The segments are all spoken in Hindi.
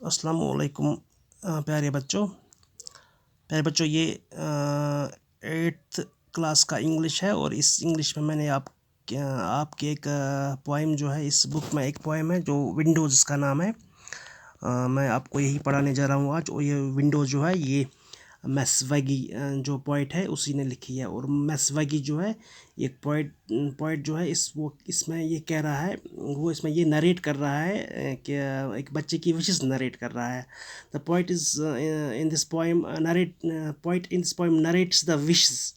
अस्सलामुअलैकुम प्यारे बच्चों ये 8th क्लास का इंग्लिश है और इस इंग्लिश में मैंने आपकी एक पोइम जो है, इस बुक में एक पोइम है जो विंडोज़ इसका नाम है। मैं आपको यही पढ़ाने जा रहा हूँ आज। और ये विंडोज़ जो है ये मैसवेगी जो पोइट है उसी ने लिखी है। और मैसवेगी जो है एक पोइट जो है इसमें ये कह रहा है, वो इसमें ये नरेट कर रहा है कि एक बच्चे की विशेस नरेट कर रहा है। The poet is in this poem narrates the wishes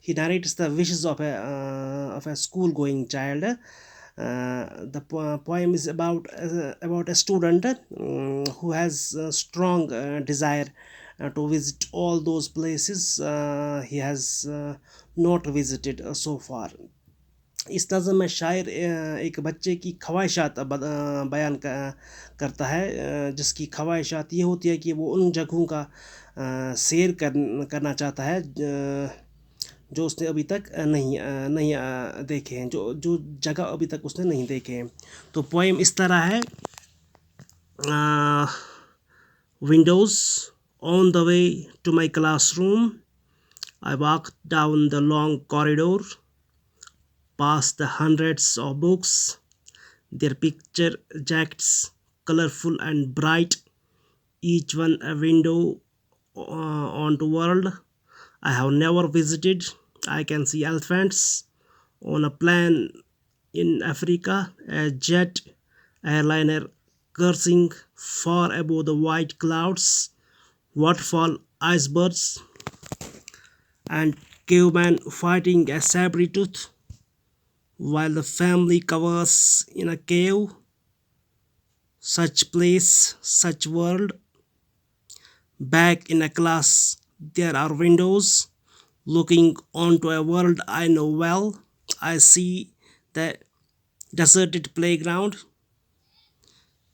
he narrates the wishes of a school going child. The poem is about a student who has a strong desire to visit all those places he has not visited so far. इस नज़म में शायर एक बच्चे की ख्वाहिशात बयान करता है, जिसकी ख्वाहिशात ये होती है कि वो उन जगहों का सैर करना चाहता है जो उसने अभी तक नहीं देखे हैं, जो जो जगह अभी तक उसने नहीं देखे हैं। तो पोएम इस तरह है। Windows on the way to my classroom I walk down the long corridor past the hundreds of books, their picture jackets colorful and bright, each one a window onto world I have never visited. I can see elephants on a plane in Africa, a jet airliner cursing far above the white clouds, waterfall icebergs, and caveman fighting a saber tooth while the family covers in a cave. Such place, such world. Back in a class, there are windows looking onto a world I know well. I see the deserted playground,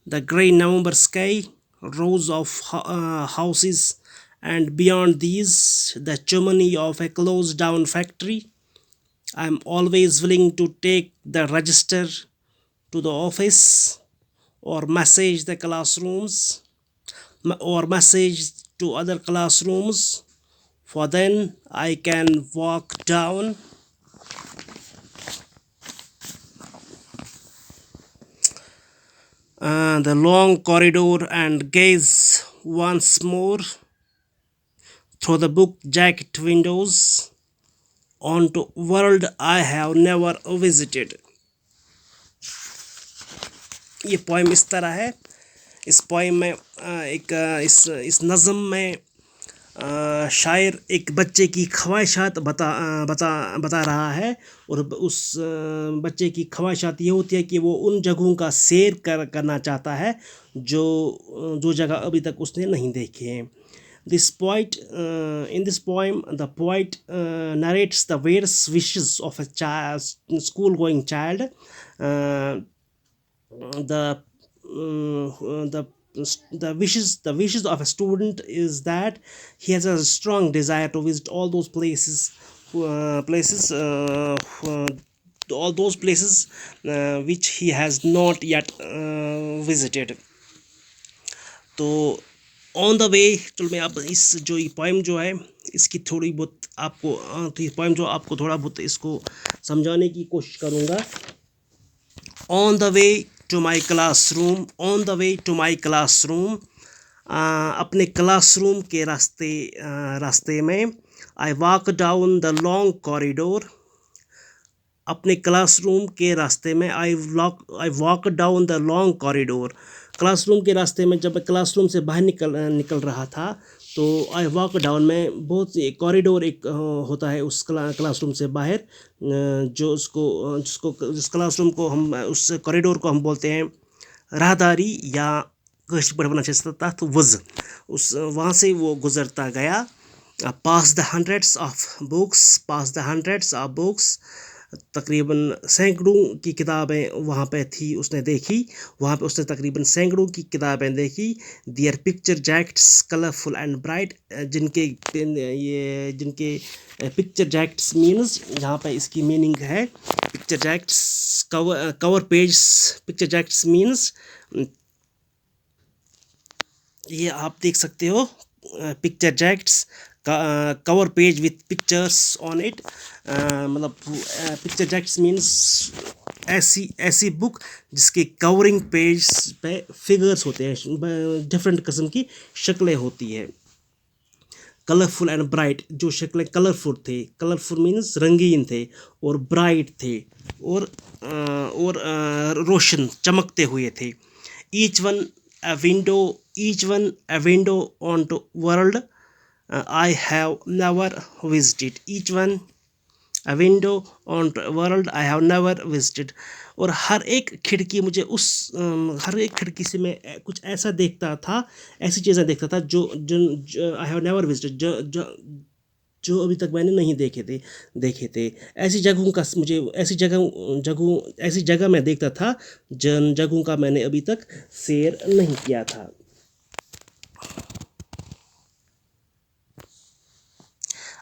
the grey November sky, rows of houses, and beyond these, the chimney of a closed down factory. I'm always willing to take the register to the office or message the classrooms or message to other classrooms, for then I can walk down the long corridor and gaze once more through the book jacket windows onto world I have never visited. ये पोएम इस तरह है। इस पोएम में इस नज़म में शायर एक बच्चे की ख्वाहिशात बता रहा है। और उस बच्चे की ख्वाहिशात ये होती है कि वो उन जगहों का सैर करना चाहता है जो जगह अभी तक उसने नहीं देखे हैं। In this poem, the poet narrates the various wishes of a school-going child. The wishes of a student is that he has a strong desire to visit all those places which he has not yet visited. तो ऑन द वे चलो मैं आप इस जो ये पोएम जो है इसकी थोड़ी बहुत आपको तो ये पोएम जो आपको थोड़ा बहुत इसको समझाने की कोशिश करूँगा। On the way to my classroom, on the way to my classroom, अपने क्लासरूम के रास्ते में। I walk down the long corridor, अपने क्लासरूम के रास्ते में। I walk down the long corridor, classroom के रास्ते में जब मैं क्लासरूम से बाहर निकल रहा था तो आई वॉक डाउन में बहुत सी कॉरिडोर एक होता है उस क्लासरूम से बाहर, जिस क्लासरूम को हम उस कॉरिडोर को हम बोलते हैं राहदारी या कश बना चाहिए तो वज़, उस वहाँ से वो गुज़रता गया। पास द हंड्रेड्स ऑफ बुक्स, तकरीबन सैकड़ों की किताबें वहाँ पे थी, उसने देखी। वहाँ पे उसने तकरीबन सैकड़ों की किताबें देखी। Their picture jackets colourful and bright, जिनके पिक्चर जैकेट्स मीन्स, यहाँ पे इसकी मीनिंग है picture jackets cover page. Picture jackets means ये आप देख सकते हो picture jackets cover page with pictures on it. मतलब पिक्चर जैक्ट्स मीन्स ऐसी ऐसी बुक जिसके कवरिंग पेज पे फिगर्स होते हैं, डिफरेंट किस्म की शक्लें होती है। कलरफुल एंड ब्राइट, जो शक्लें कलरफुल थे, कलरफुल मीन्स रंगीन थे, और ब्राइट थे, और रोशन चमकते हुए थे। Each one a window each one a window onto world I have never visited, each one a window onto world I have never visited। और हर एक खिड़की मुझे हर एक खिड़की से मैं कुछ ऐसा देखता था, ऐसी चीज़ें देखता था जो आई हैव नेवर विजिटेड, जो अभी तक मैंने नहीं देखे थे। ऐसी जगहों का मुझे ऐसी जगह मैं देखता था जिन जगहों का मैंने अभी तक सैर नहीं किया था।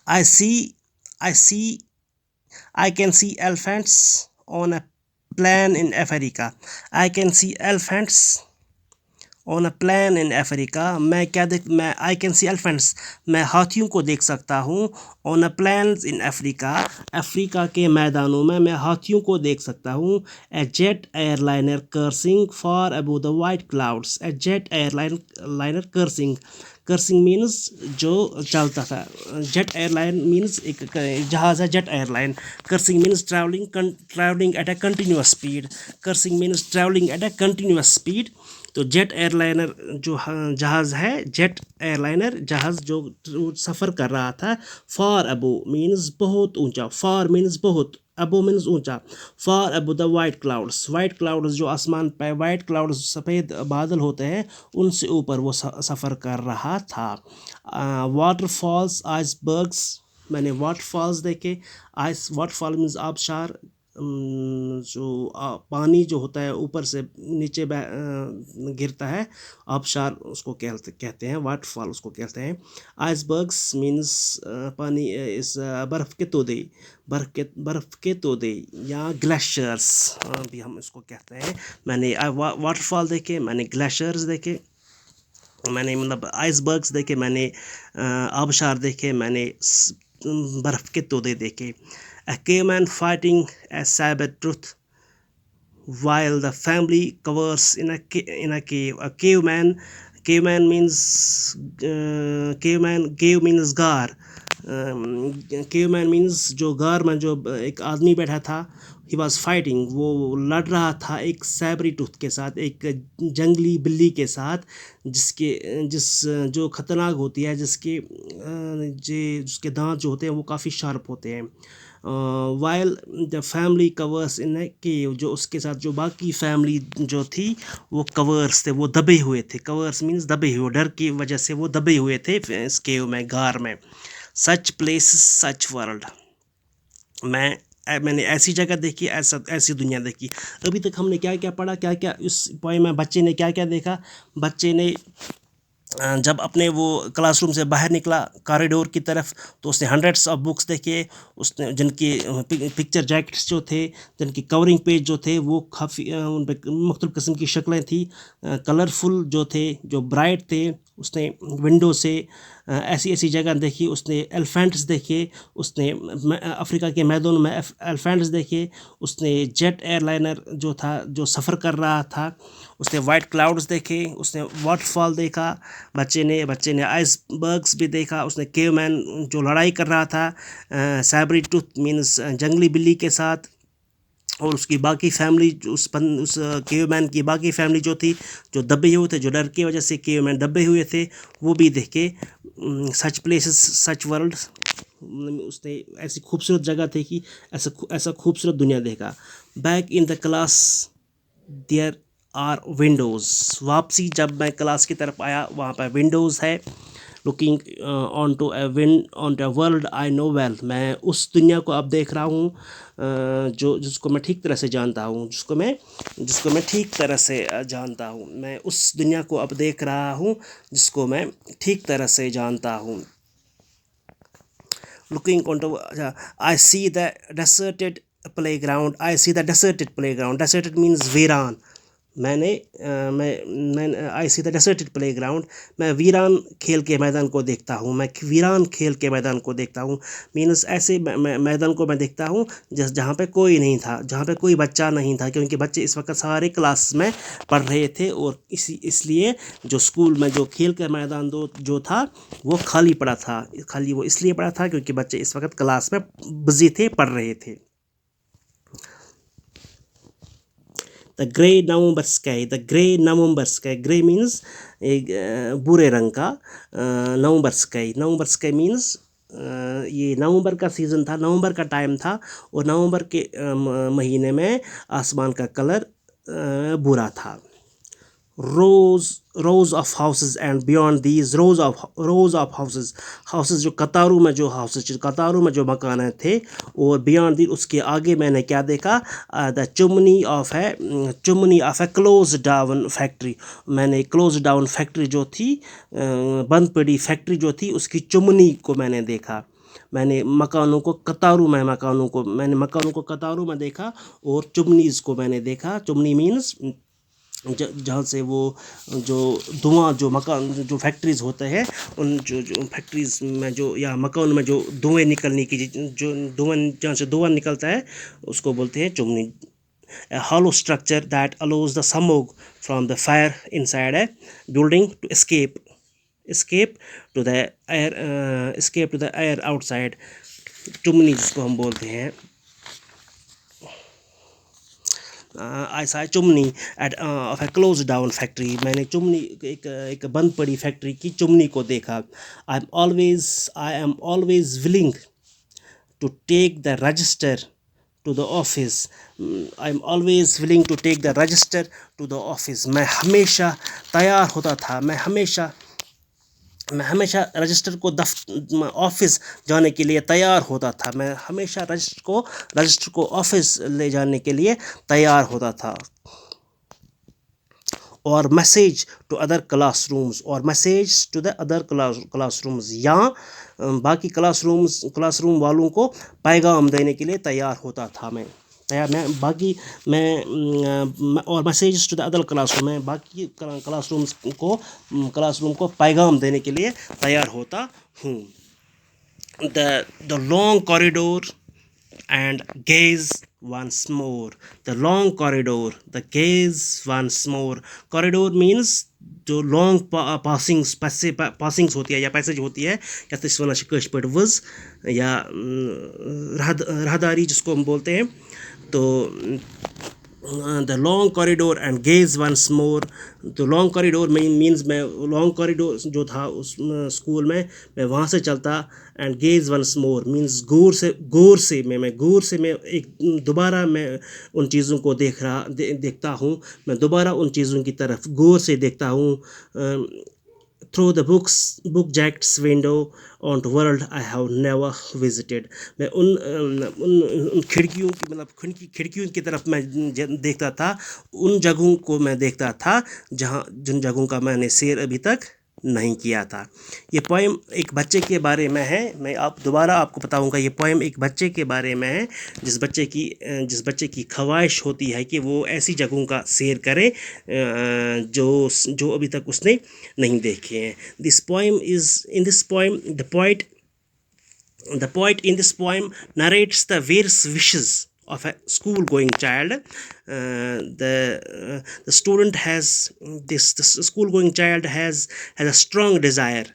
I see, I see, I can see elephants on a plane in Africa. I can see elephants on a plane in Africa. मैं आई कैन सी एलिफेंट्स, मैं हाथियों को देख सकता हूँ। On a plains in Africa, Africa के मैदानों में मैं हाथियों को देख सकता हूँ। A jet airliner cruising for above the white clouds, a jet airliner cruising, cruising means जो चलता था। जेट एयरलाइन मीन्स एक जहाज़ है, jet airline. Cruising means travelling at a continuous speed, cruising means travelling at a continuous speed. तो जेट एयरलाइनर जो जहाज़ है, जेट एयरलाइनर जहाज़ जो सफ़र कर रहा था। फार अबो मीन्स बहुत ऊंचा, फार मीन्स बहुत, अबो मीन्स ऊंचा। Far above the white clouds, white clouds जो आसमान पे वाइट क्लाउड्स सफ़ेद बादल होते हैं उनसे ऊपर वो सफ़र कर रहा था। वाटरफॉल्स, आइसबर्ग्स, मैंने वाटरफॉल्स देखे। वाटरफॉल मीन्स आबशार, जो पानी जो होता है ऊपर से नीचे गिरता है, आबशार उसको कहते हैं, वाटरफॉल उसको कहते हैं। आइसबर्ग्स मीन्स पानी, इस बर्फ़ के तोदे, बर्फ़ के तोदे या ग्लेशियर्स भी हम इसको कहते हैं। मैंने वाटरफॉल देखे, मैंने ग्लेशियर्स देखे, मैंने मतलब आइसबर्ग्स देखे, मैंने आबशार देखे, मैंने बर्फ़ के तोदे देखे। A caveman fighting a saber tooth while the family covers in a cave. A caveman means cave means gar। caveman means जो गार में जो एक आदमी बैठा था, ही वॉज फाइटिंग, वो लड़ रहा था एक सैबरी टूथ के साथ, एक जंगली बिल्ली के साथ, जो ख़तरनाक होती है, जिसके दांत जो होते हैं वो काफ़ी शार्प होते हैं। वाइल द फैमिली कवर्स इन ए केव, जो उसके साथ जो बाकी फैमिली जो थी वो कवर्स थे, वो दबे हुए थे। कवर्स मीन्स दबे हुए, डर की वजह से वो दबे हुए थे इस केव में, गार में। सच प्लेस सच वर्ल्ड, मैंने ऐसी जगह देखी, ऐसी दुनिया देखी। अभी तक हमने क्या क्या पढ़ा, क्या क्या इस पोएम में बच्चे ने क्या क्या देखा। बच्चे ने जब अपने वो क्लासरूम से बाहर निकला कॉरिडोर की तरफ, तो उसने हंड्रेड्स ऑफ बुक्स देखे, उसने जिनकी पिक्चर जैकेट्स जो थे, जिनकी कवरिंग पेज जो थे वो काफ़ी उन पर मुख्तलिफ़ किस्म की शक्लें थी, कलरफुल जो थे, जो ब्राइट थे। उसने विंडो से ऐसी ऐसी जगह देखी, उसने एलिफेंट्स देखे, उसने अफ्रीका के मैदानों में एलिफेंट्स देखे, उसने जेट एयरलाइनर जो था जो सफ़र कर रहा था, उसने वाइट क्लाउड्स देखे, उसने वाटरफॉल देखा। बच्चे ने आइसबर्ग्स भी देखा, उसने केवमैन जो लड़ाई कर रहा था सैबरी टूथ मीन्स जंगली बिल्ली के साथ, और उसकी बाकी फैमिली, उस केवमैन की बाकी फैमिली जो थी, जो दबे हुए थे, जो डर की वजह से केवमैन दबे हुए थे, वो भी देखे। सच प्लेसेस सच वर्ल्ड, उसने ऐसी खूबसूरत जगह देखी, ऐसा खूबसूरत दुनिया देखा। Back in the class there are windows, वापसी जब मैं क्लास की तरफ आया, वहाँ पर विंडोज़ है। Looking on to a world I know well, मैं उस दुनिया को अब देख रहा हूँ जिसको मैं ठीक तरह से जानता हूँ, जिसको मैं ठीक तरह से जानता हूँ। मैं उस दुनिया को अब देख रहा हूँ जिसको मैं ठीक तरह से जानता हूँ। Looking on to, I see the deserted playground, I see the deserted playground, deserted means वीरान, मैं I see the deserted play ground, मैं वीरान खेल के मैदान को देखता हूँ, मैं वीरान खेल के मैदान को देखता हूँ। मीन्स ऐसे मैदान को मैं देखता हूँ जहाँ पे कोई नहीं था, जहाँ पे कोई बच्चा नहीं था, क्योंकि बच्चे इस वक्त सारे क्लास में पढ़ रहे थे, और इसलिए जो स्कूल में जो खेल का मैदान जो था वो खाली पड़ा था। खाली वो इसलिए पड़ा था क्योंकि बच्चे इस वक्त क्लास में बिजी थे, पढ़ रहे थे। The grey November sky, the grey November sky, grey means एक बुरे रंग का, नवंबर स्काई मीन्स ये नवंबर का सीज़न था, नवंबर का टाइम था, और नवंबर के महीने में आसमान का कलर बुरा था। रोज of houses and beyond these rose of houses, houses जो कतारों में जो हाउसेस, कतारों में जो मकान थे, और बियॉन्ड दी उसके आगे मैंने क्या देखा, the chimney of a close down factory. मैंने क्लोज डाउन फैक्ट्री जो थी, बंद पड़ी फैक्ट्री जो थी, उसकी चुमनी को मैंने देखा। मैंने मकानों को कतारों में देखा, और चुमनीज़ को मैंने देखा। चुमनी मीन्स जहाँ से वो जो धुआं, जो मकान जो फैक्ट्रीज़ होते हैं, उन जो फैक्ट्रीज़ में जो या मकान में जो धुएँ निकलने की, जो धुआं, जहाँ से धुआं निकलता है, उसको बोलते हैं चुमनी। A hollow structure that allows the smoke from the fire inside a building to escape to the air outside, chimney जिसको हम बोलते हैं। I saw chimney at of a close down factory, मैंने चुमनी एक बंद पड़ी फैक्ट्री की चुमनी को देखा। I am always willing to take the register to the office, I am always willing to take the register to the office, मैं हमेशा तैयार होता था, मैं हमेशा रजिस्टर को ऑफिस जाने के लिए तैयार होता था, मैं हमेशा रजिस्टर को ऑफिस ले जाने के लिए तैयार होता था। और मैसेज टू अदर क्लासरूम्स, या बाकी क्लासरूम वालों को पैगाम देने के लिए तैयार होता था। मैं और message to the other classroom, मैं बाकी क्लासरूम को पैगाम देने के लिए तैयार होता हूँ। The long corridor and gaze once more, the long corridor, the gaze once more, corridor means जो लॉन्ग पासिंग्स होती है या पैसेज होती है, या तो इस वना कश पे वज या राहदारी जिसको हम बोलते हैं। तो the long corridor and gaze once more, तो लॉन्ग कॉरिडोर मीन्स मैं लॉन्ग कॉरिडोर जो था उस स्कूल में, मैं वहाँ से चलता, and gaze once more means गौर से मैं एक दोबारा मैं उन चीज़ों को देखता हूँ, मैं दोबारा उन चीज़ों की तरफ गौर से देखता हूँ। Through the book jackets window on to world I have never visited, मैं उन खिड़कियों की खिड़कियों की तरफ मैं देखता था, उन जगहों को मैं देखता था जिन जगहों का मैंने सैर अभी तक नहीं किया था। ये पोएम एक बच्चे के बारे में है, मैं दोबारा आपको बताऊंगा। ये पोएम एक बच्चे के बारे में है, जिस बच्चे की ख्वाहिश होती है कि वो ऐसी जगहों का सैर करे जो अभी तक उसने नहीं देखे हैं। This poem the poet in this poem narrates the various wishes of a school going child. The student has the school going child has a strong desire,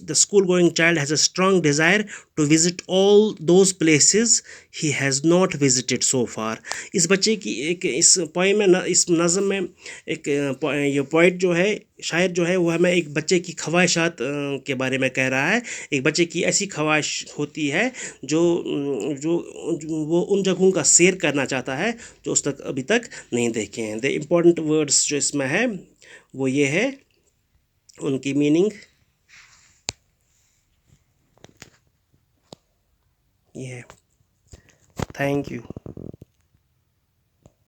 the school going child has a strong desire to visit all those places he has not visited so far. इस बच्चे की इस पोएम में इस नज़म में ये पोइट जो है, शायर जो है, वो हमें एक बच्चे की ख्वाहिशात के बारे में कह रहा है। एक बच्चे की ऐसी ख्वाहिश होती है जो वो उन जगहों का सैर करना चाहता है जो उस तक अभी तक नहीं देखे हैं। द इम्पॉर्टेंट वर्ड्स जो इसमें है वो ये है, उनकी मीनिंग ये है। Thank you.